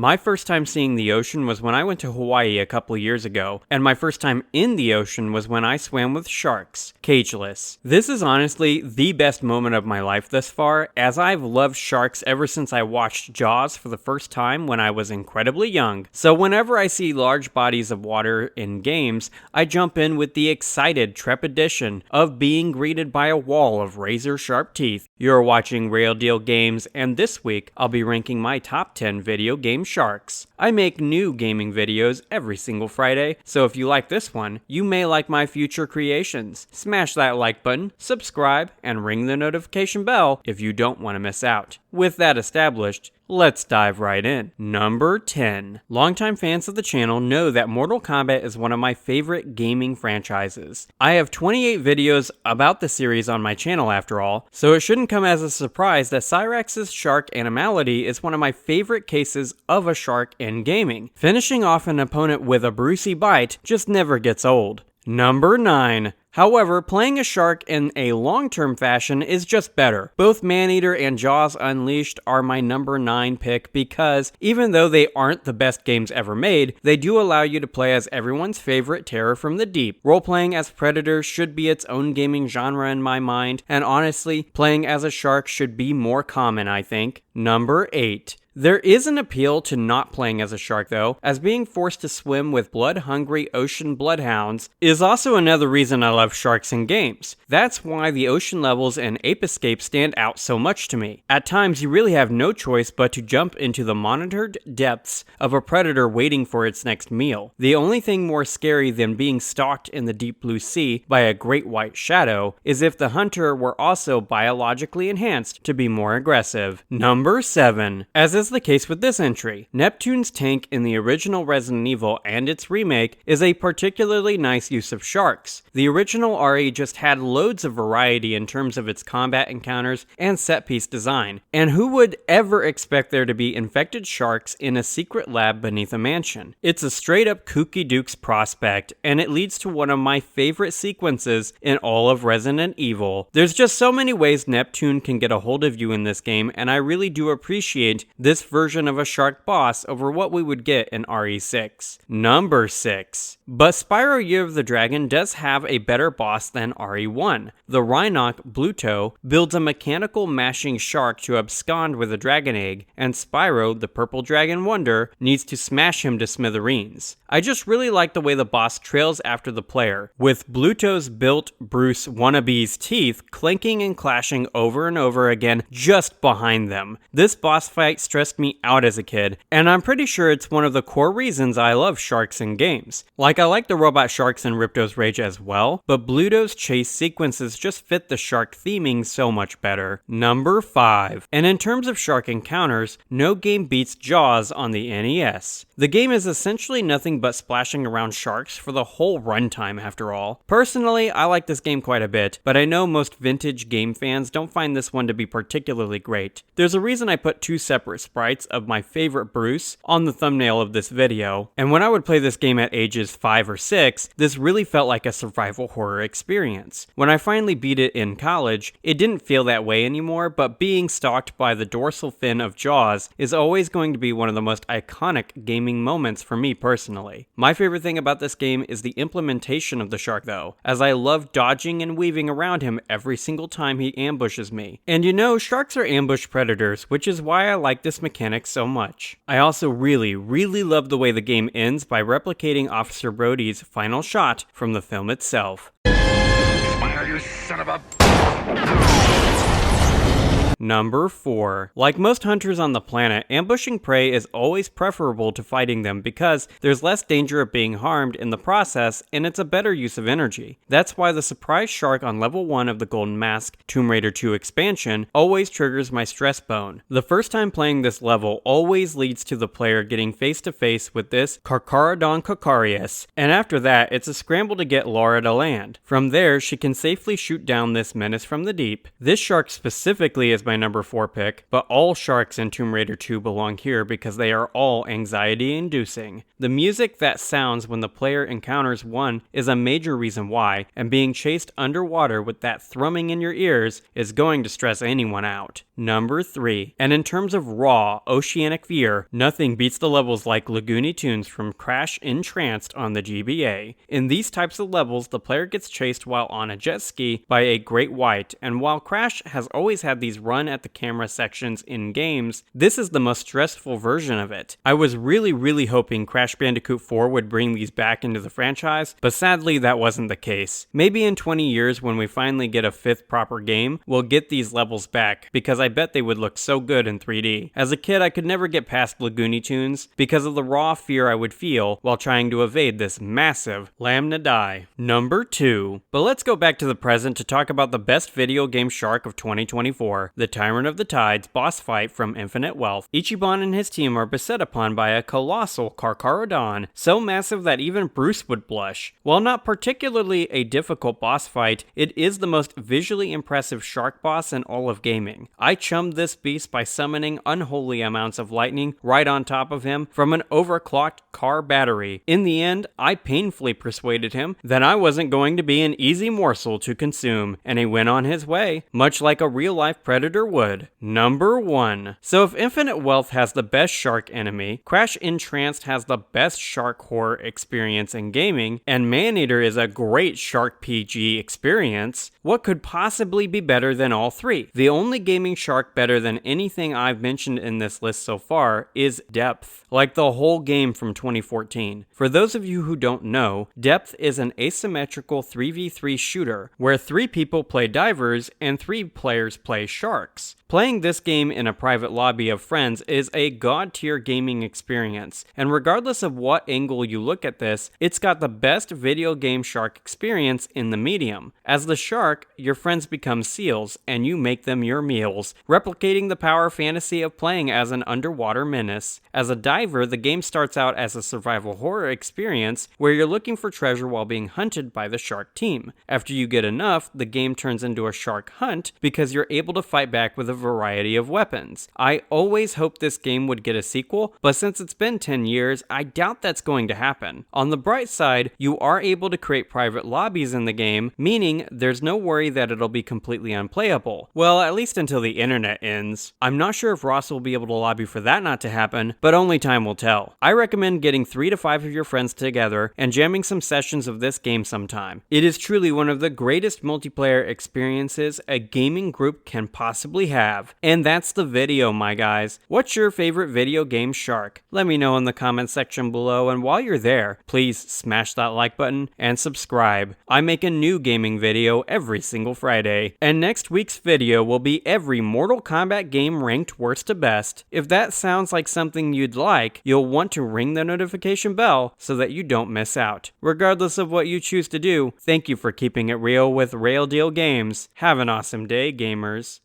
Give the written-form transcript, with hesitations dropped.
My first time seeing the ocean was when I went to Hawaii a couple years ago, and my first time in the ocean was when I swam with sharks, cageless. This is honestly the best moment of my life thus far, as I've loved sharks ever since I watched Jaws for the first time when I was incredibly young. So whenever I see large bodies of water in games, I jump in with the excited trepidation of being greeted by a wall of razor-sharp teeth. You're watching Real Deal Games, and this week I'll be ranking my top 10 video game sharks. I make new gaming videos every single Friday, so if you like this one, you may like my future creations. Smash that like button, subscribe, and ring the notification bell if you don't want to miss out. With that established, let's dive right in. Number 10. Longtime fans of the channel know that Mortal Kombat is one of my favorite gaming franchises. I have 28 videos about the series on my channel after all, so it shouldn't come as a surprise that Cyrax's shark animality is one of my favorite cases of a shark in gaming. Finishing off an opponent with a Brucey bite just never gets old. Number 9. However, playing a shark in a long-term fashion is just better. Both Maneater and Jaws Unleashed are my number 9 pick because, even though they aren't the best games ever made, they do allow you to play as everyone's favorite terror from the deep. Role-playing as predators should be its own gaming genre in my mind, and honestly, playing as a shark should be more common, I think. Number 8. There is an appeal to not playing as a shark though, as being forced to swim with blood-hungry ocean bloodhounds is also another reason I love sharks in games. That's why the ocean levels in Ape Escape stand out so much to me. At times you really have no choice but to jump into the monitored depths of a predator waiting for its next meal. The only thing more scary than being stalked in the deep blue sea by a great white shadow is if the hunter were also biologically enhanced to be more aggressive. Number 7. As is the case with this entry, Neptune's tank in the original Resident Evil and its remake is a particularly nice use of sharks. The original RE just had loads of variety in terms of its combat encounters and set-piece design, and who would ever expect there to be infected sharks in a secret lab beneath a mansion? It's a straight-up kooky dukes prospect, and it leads to one of my favorite sequences in all of Resident Evil. There's just so many ways Neptune can get a hold of you in this game, and I really do appreciate this version of a shark boss over what we would get in RE6. Number 6. But Spyro Year of the Dragon does have a better boss than RE1. The Rhinoc, Bluto, builds a mechanical mashing shark to abscond with a dragon egg, and Spyro, the purple dragon wonder, needs to smash him to smithereens. I just really like the way the boss trails after the player, with Bluto's built Bruce wannabe's teeth clinking and clashing over and over again just behind them. This boss fight stressed me out as a kid, and I'm pretty sure it's one of the core reasons I love sharks in games. Like, I like the robot sharks in Ripto's Rage as well, but Bluto's chase sequences just fit the shark theming so much better. Number 5. And in terms of shark encounters, no game beats Jaws on the NES. The game is essentially nothing but splashing around sharks for the whole runtime after all. Personally, I like this game quite a bit, but I know most vintage game fans don't find this one to be particularly great. There's a reason I put 2 separate sprites of my favorite Bruce on the thumbnail of this video, and when I would play this game at ages 5 or 6, this really felt like a survival horror experience. When I finally beat it in college, it didn't feel that way anymore, but being stalked by the dorsal fin of Jaws is always going to be one of the most iconic gaming moments for me personally. My favorite thing about this game is the implementation of the shark though, as I love dodging and weaving around him every single time he ambushes me. And you know, sharks are ambush predators, which is why I like this mechanic so much. I also really love the way the game ends by replicating Officer Brody's final shot from the film itself. Fire, you son of a... Number 4. Like most hunters on the planet, ambushing prey is always preferable to fighting them because there's less danger of being harmed in the process and it's a better use of energy. That's why the surprise shark on level 1 of the Golden Mask Tomb Raider 2 expansion always triggers my stress bone. The first time playing this level always leads to the player getting face to face with this Carcharodon Carcharius, and after that it's a scramble to get Laura to land. From there she can safely shoot down this menace from the deep. This shark specifically is my number 4 pick, but all sharks in Tomb Raider 2 belong here because they are all anxiety-inducing. The music that sounds when the player encounters one is a major reason why, and being chased underwater with that thrumming in your ears is going to stress anyone out. Number 3. And in terms of raw, oceanic fear, nothing beats the levels like Lagoony Tunes from Crash in Tranced on the GBA. In these types of levels, the player gets chased while on a jet ski by a great white, and while Crash has always had these run at the camera sections in games, this is the most stressful version of it. I was really hoping Crash Bandicoot 4 would bring these back into the franchise, but sadly that wasn't the case. Maybe in 20 years when we finally get a 5th proper game, we'll get these levels back, because I bet they would look so good in 3D. As a kid, I could never get past Lagoony Tunes because of the raw fear I would feel while trying to evade this massive Lambda Die. Number 2. But let's go back to the present to talk about the best video game shark of 2024, the Tyrant of the Tides boss fight from Infinite Wealth. Ichiban and his team are beset upon by a colossal Carcharodon, so massive that even Bruce would blush. While not particularly a difficult boss fight, it is the most visually impressive shark boss in all of gaming. I chummed this beast by summoning unholy amounts of lightning right on top of him from an overclocked car battery. In the end, I painfully persuaded him that I wasn't going to be an easy morsel to consume, and he went on his way, much like a real-life predator would. Number 1. So if Infinite Wealth has the best shark enemy, Crash Entranced has the best shark horror experience in gaming, and Maneater is a great shark PG experience, what could possibly be better than all three? The only gaming shark better than anything I've mentioned in this list so far is Depth, like the whole game from 2014. For those of you who don't know, Depth is an asymmetrical 3v3 shooter, where 3 people play divers and 3 players play sharks. Playing this game in a private lobby of friends is a god-tier gaming experience, and regardless of what angle you look at this, it's got the best video game shark experience in the medium. As the shark, your friends become seals, and you make them your meals, replicating the power fantasy of playing as an underwater menace. As a diver, the game starts out as a survival horror experience, where you're looking for treasure while being hunted by the shark team. After you get enough, the game turns into a shark hunt, because you're able to fight back with a variety of weapons. I always hoped this game would get a sequel, but since it's been 10 years, I doubt that's going to happen. On the bright side, you are able to create private lobbies in the game, meaning there's no worry that it'll be completely unplayable. Well, at least until the internet ends. I'm not sure if Ross will be able to lobby for that not to happen, but only time will tell. I recommend getting 3 to 5 of your friends together and jamming some sessions of this game sometime. It is truly one of the greatest multiplayer experiences a gaming group can possibly have. And that's the video, my guys. What's your favorite video game shark? Let me know in the comment section below, and while you're there, please smash that like button and subscribe. I make a new gaming video every single Friday, and next week's video will be every Mortal Kombat game ranked worst to best. If that sounds like something you'd like, you'll want to ring the notification bell so that you don't miss out. Regardless of what you choose to do, thank you for keeping it real with Rail Deal Games. Have an awesome day, gamers.